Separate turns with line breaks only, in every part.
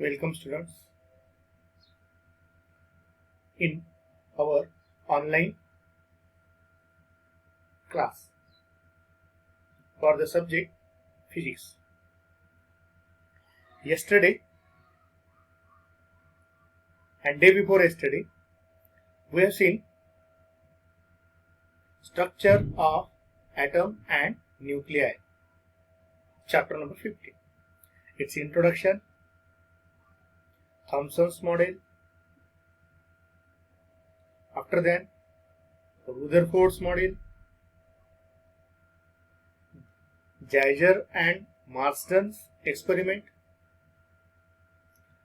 Welcome students in our online class for the subject physics. Yesterday and day before yesterday we have seen structure of atom and nuclei, chapter number 15. Its introduction, Thomson's model, after that Rutherford's model, Geiger and Marsden's experiment,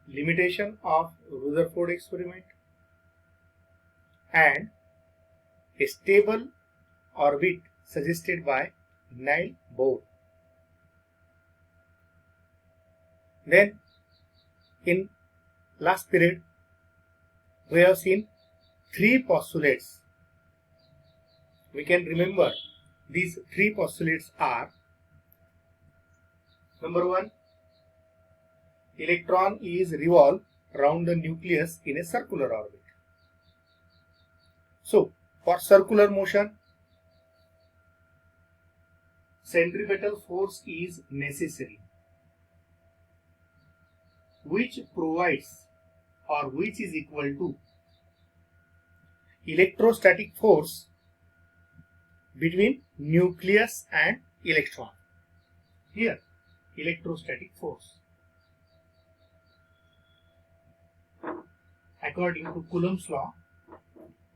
limitation of Rutherford experiment, and a stable orbit suggested by Niels Bohr. Then in last period we have seen three postulates. We can remember these three postulates are: number one, electron is revolve around the nucleus in a circular orbit. So for circular motion, centripetal force is necessary, which provides or which is equal to electrostatic force between nucleus and electron. Here, electrostatic force according to Coulomb's law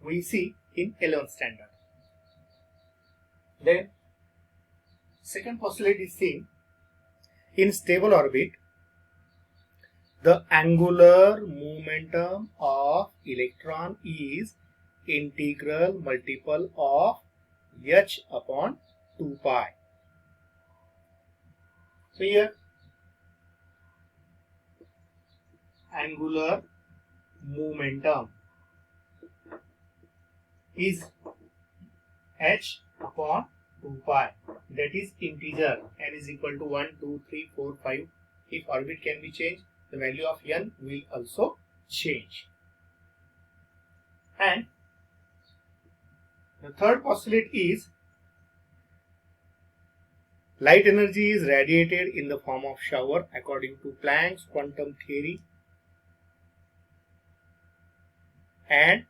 we see in 11th standard. Then second postulate is seen in stable orbit, the angular momentum of electron is integral multiple of h upon 2 pi. So here angular momentum is h upon 2 pi, that is integer. N is equal to 1, 2, 3, 4, 5. If orbit can be changed, the value of n will also change. And the third postulate is light energy is radiated in the form of shower according to Planck's quantum theory, and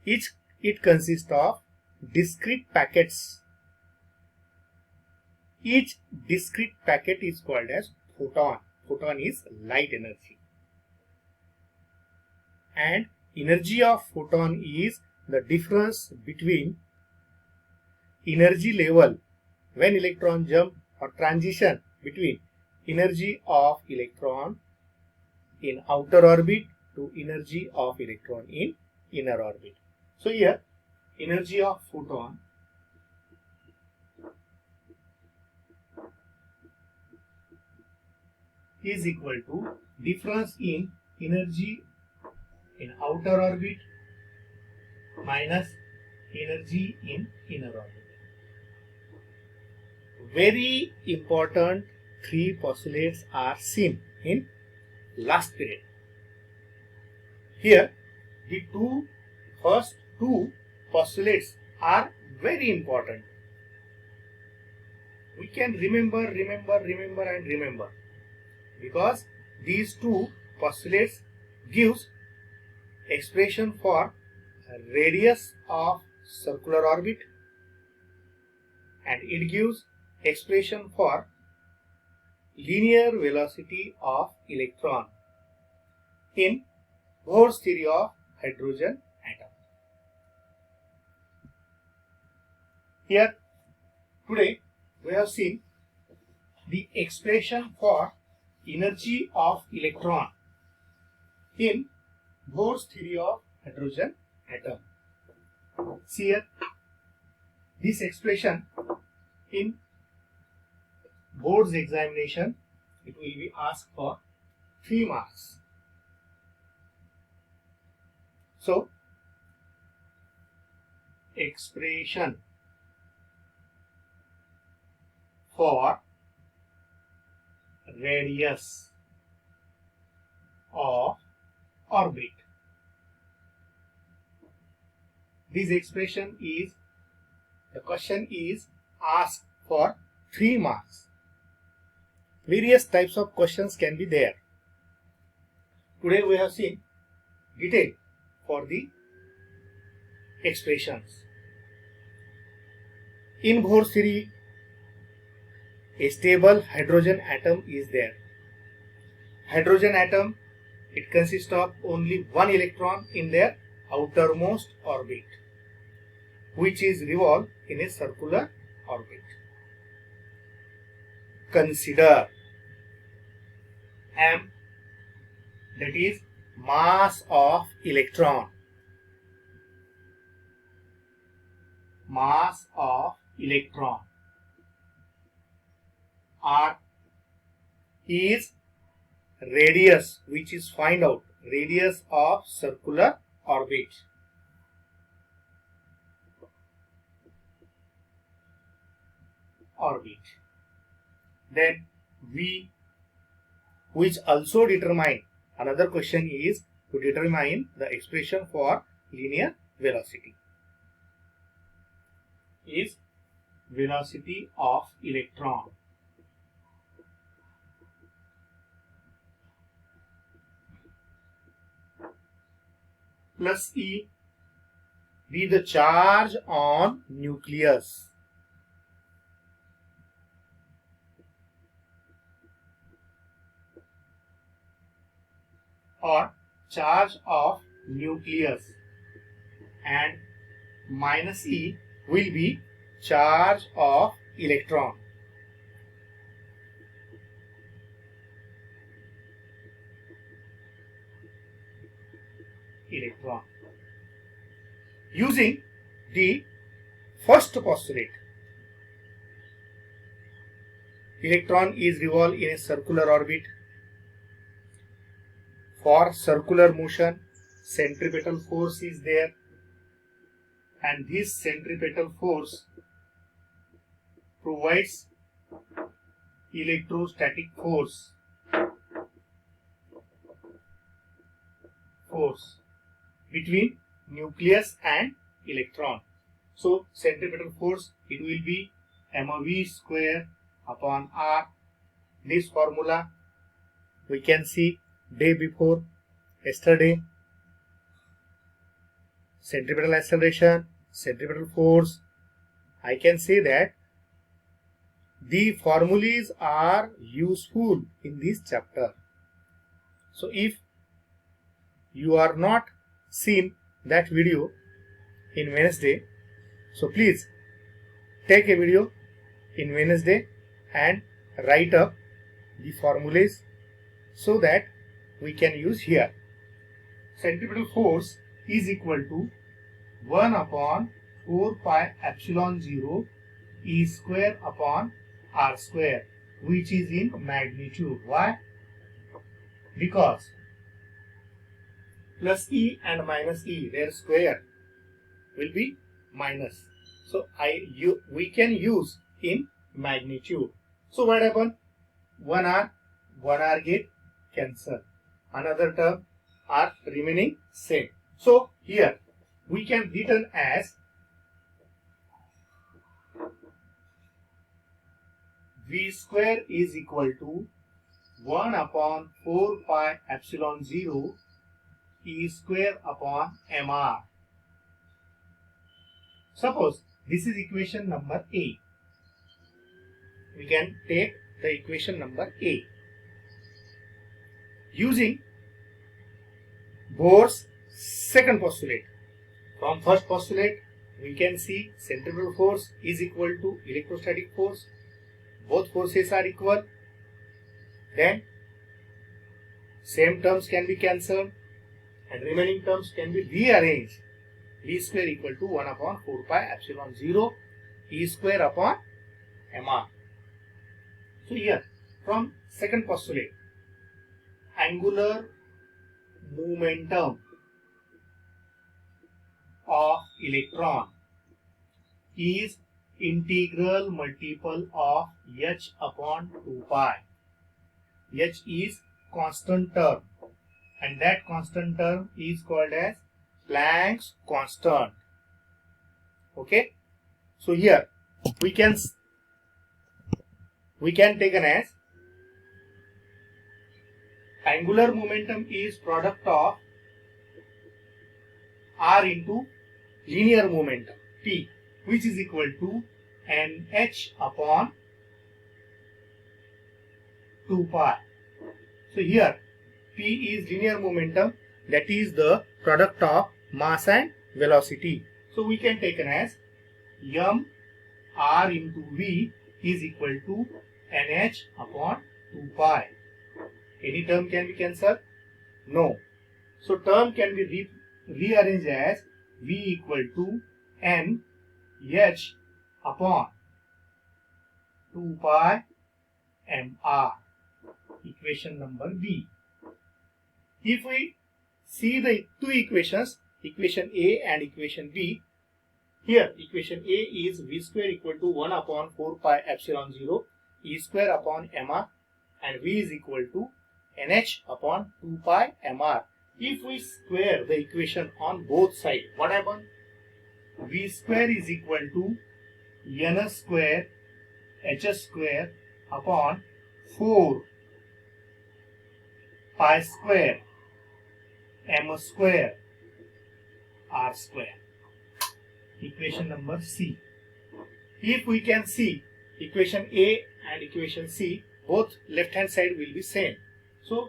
it consists of discrete packets. Each discrete packet is called as photon. Photon is light energy. And energy of photon is the difference between energy level when electron jump or transition between energy of electron in outer orbit to energy of electron in inner orbit. So here energy of photon is equal to difference in energy in outer orbit minus energy in inner orbit. Very important three postulates are seen in last period. Here the first two postulates are very important. We can remember and remember, because these two postulates gives expression for radius of circular orbit, and it gives expression for linear velocity of electron in Bohr's theory of hydrogen atom. Here today we have seen the expression for energy of electron in Bohr's theory of hydrogen atom. See here, this expression in Bohr's examination, it will be asked for 3 marks. So expression for radius of orbit. This expression is, the question is asked for 3 marks. Various types of questions can be there. Today we have seen detail for the expressions. In Bohr theory, a stable hydrogen atom is there. Hydrogen atom, it consists of only one electron in their outermost orbit, which is revolved in a circular orbit. Consider m, that is mass of electron. Mass of electron. R is radius, which is find out radius of circular orbit. Then V, which also determine, another question is to determine the expression for linear velocity, is velocity of electron. Plus E, be the charge on nucleus. Or charge of nucleus, and minus E will be charge of electron. Using the first postulate, electron is revolved in a circular orbit. For circular motion, centripetal force is there, and this centripetal force provides electrostatic force between nucleus and electron. So centripetal force, it will be mv square upon r. This formula we can see day before, yesterday. Centripetal acceleration, centripetal force. I can say that the formulas are useful in this chapter. So if you are not seen that video in Wednesday, so please take a video in Wednesday and write up the formulas so that we can use here. Centripetal force is equal to 1 upon 4 pi epsilon 0 E square upon R square, which is in magnitude. Why? Because plus E and minus E, their square will be minus. So we can use in magnitude. So what happen? 1R get cancel. Another term are remaining same. So here we can written as V square is equal to 1 upon 4 pi epsilon 0 E square upon mr. Suppose this is equation number A. We can take the equation number A. Using Bohr's second postulate. From first postulate, we can see centripetal force is equal to electrostatic force. Both forces are equal. Then same terms can be cancelled and remaining terms can be rearranged. V square equal to 1 upon 4 pi epsilon 0 E square upon mr. So here from second postulate, angular momentum of electron is integral multiple of h upon 2 pi. H is constant term. and that constant term is called as Planck's constant. Okay, so here we can take an as angular momentum is product of r into linear momentum P, which is equal to nh upon 2 pi. So here P is linear momentum, that is the product of mass and velocity. So we can take an as m r into v is equal to nh upon 2 pi. Any term can be cancelled? No. So term can be rearranged as v equal to n h upon 2 pi mr. Equation number B. If we see the two equations, equation A and equation B, here equation A is v square equal to 1 upon 4 pi epsilon 0 e square upon mr, and v is equal to nh upon 2 pi mr. If we square the equation on both sides, what happens? V square is equal to n square h square upon 4 pi square m square r square. Equation number C. If we can see equation A and equation C, both left hand side will be same. So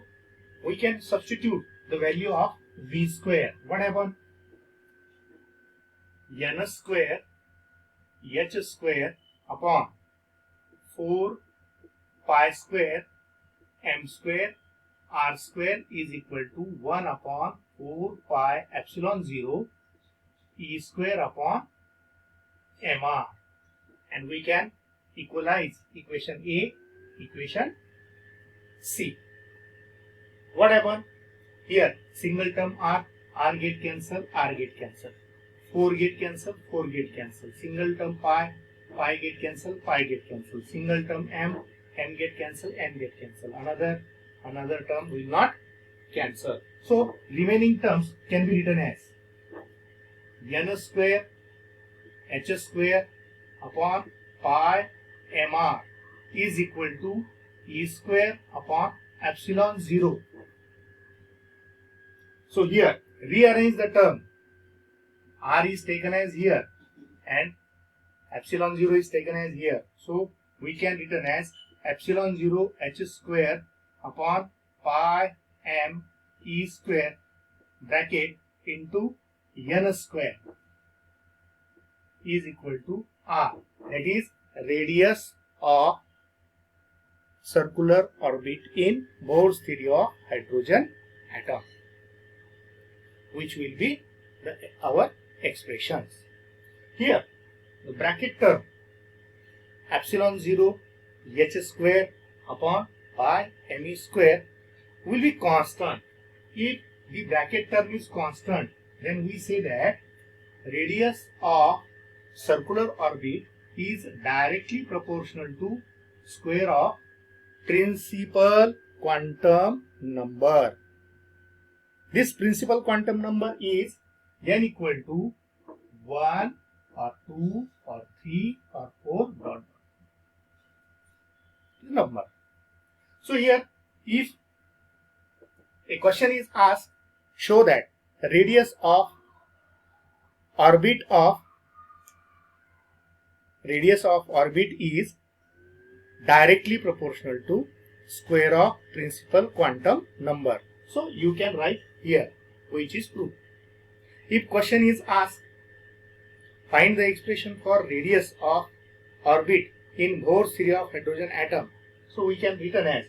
we can substitute the value of v square. What happens? n square h square upon 4 pi square m square r square is equal to 1 upon 4 pi epsilon 0 e square upon mr, and we can equalize equation A, equation C. What happens? Here single term r get cancel, r get cancel, 4 get cancel, 4 get cancel, single term pi get cancel, pi get cancel, single term m get cancel, n get cancel, another term will not cancel. So remaining terms can be written as n square h square upon pi mr is equal to e square upon epsilon 0. So here rearrange the term, r is taken as here and epsilon 0 is taken as here. So we can written as epsilon 0 h square upon pi m e square bracket into n square is equal to r, that is radius of circular orbit in Bohr's theory of hydrogen atom, which will be our expressions. Here the bracket term epsilon 0 h square upon pi m square will be constant. If the bracket term is constant, then we say that radius of circular orbit is directly proportional to square of principal quantum number. This principal quantum number is n equal to 1 or 2 or 3 or 4 dot number. So here if a question is asked, show that the radius of orbit is directly proportional to square of principal quantum number. So you can write here, which is true. If question is asked, find the expression for radius of orbit in Bohr's theory of hydrogen atom. So we can written as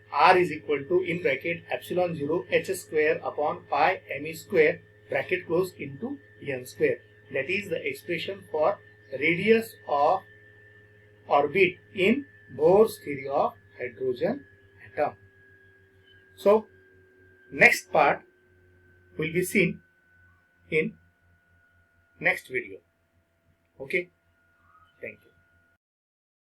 r is equal to in bracket epsilon 0 h square upon pi m square bracket close into n square. That is the expression for radius of orbit in Bohr's theory of hydrogen atom. So next part will be seen in next video. Okay.